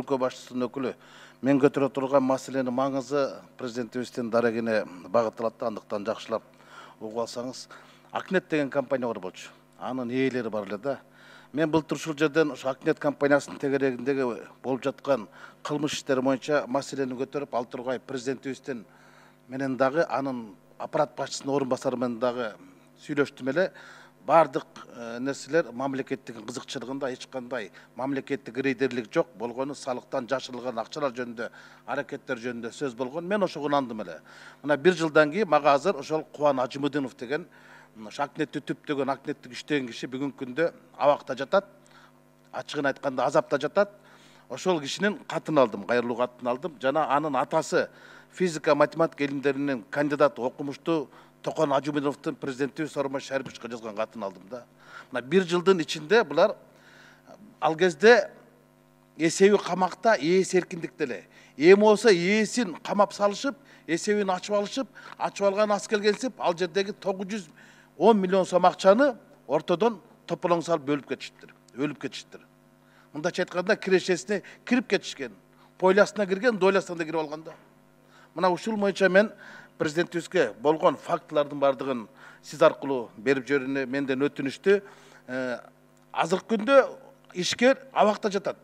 өлкө башчысынын өкүлү. Мен көтөрө турган маселенин маңызы президентибиздин дарегине багытталат, андыктан жакшылап угуп алсаңыз. Акнет деген компания бар болчу. Анын ээлери бар эле да. Мен былтыр ушул жерден Акнет компаниясынын тегерегиндеги болуп жаткан кылмыш иштери боюнча маселени көтөрүп, ал тургай президентибиздин менен дагы анын аппарат башчысынын орун басары менен дагы сүйлөштүм эле. Бардык нерселер мамлекеттик кызыкчылыгында эч кандай мамлекеттик рейдерлик жок болгону, салыктан жашырылган акчалар жөнүндө, аракеттер жөнүндө сөз болгон. Мен ошого ынандым эле. Мына 1 жылдан кийин мага азыр ошол Кубан Ажымудинов деген Акнетти түптөгөн, Акнеттик иштеген киши бүгүнкү күндө абакта жатат. Ачыгын айтканда азапта жатат. Ошол кишинин катын алдым, кайрылуу катын алдым. Жана анын атасы физика, математика илимдеринин кандидаты, окумуштуу Токон Ажымудиновдун президентибиз Сооронбай Шариповичке жазган катын алдым да. Мына 1 жылдын ичинде булар ал кезде эсеби камакта, ээси эркиндикте эле. Эми болсо ээсин камап салышып, эсебин ачып алышып, ачып алган аз келгенсип, ал жердеги 910 миллион сом акчаны ортодон тополоң салып бөлүп кетиштир. Өлүп кетиштир. Мындайча айтканда кирешесине кирип кетишкен. Пойласына кирген, дойласына да кирип алган да. Мына ушул боюнча мен президентибизге болгон фактылардын бардыгын сиз аркылуу берип жиберине менден өтүнүштү. Азыркы күндө ишкер абакта жатат.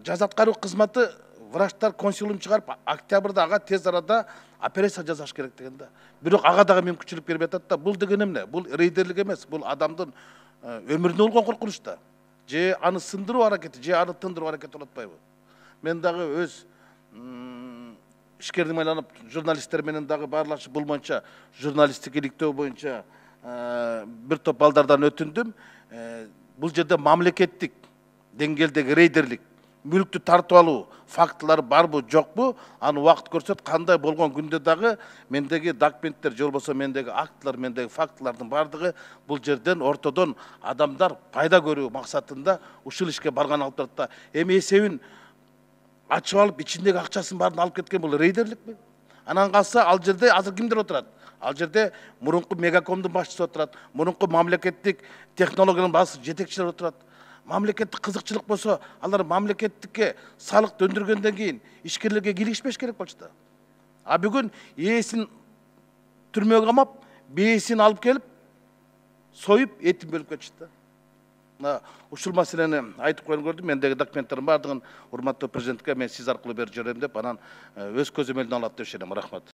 Жаза аткаруу кызматы врачтар консилиум чыгарып, октябрда ага тез арада операция жасаш керек деген да. Бирок ага дагы мүмкүнчүлүк берип атат да. Бул деген эмне? Бул рейдерлик эмес, бул адамдын өмүрүнө болгон коркунуч да. Же аны сындыруу аракети, же аны тындыруу аракети болуп атпайбы? Мен дагы өз ишкердим айланып, журналисттер менен дагы баарлашып, бул боюнча журналисттик иликтөө боюнча бир топ балдардан өтүндүм. Бул жерде мамлекеттик деңгээлдеги рейдерлик мүлктү тартып алуу фактылары барбы, жокпу? Аны убакыт көрсөт. Кандай болгон күндө дагы мендеги документтер, же болбосо мендеги актылар, мендеги фактылардын бардыгы бул жерден ортодон адамдар пайда көрүү максатында ушул ишке барган алып турат да. Эми эсебин ачып алып, ичиндеги акчасын баарын алып кеткен бул рейдерликпи? Анан калса ал жерде азыр кимдер отурат? Ал жерде мурунку Мегакомдун башчысы отурат, мурунку мамлекеттик технологиянын башчысы, жетекчилер отурат. Мамлекеттик кызыкчылык болсо, алар мамлекеттикке салык өндүргөндөн кийин ишкерлерге киришпеш керек болчу да. А бүгүн ээсин түрмөгө камап, бээсин алып келип, союп, этин бөлүп кетишти да. Ушул маселени айтып коюн көрдүм. Мендеги документтердин бардыгын урматтуу президентке мен сиз аркылуу берип жиберем деп, анан өз көзөмөлүнө алат деп ишенем. Рахмат.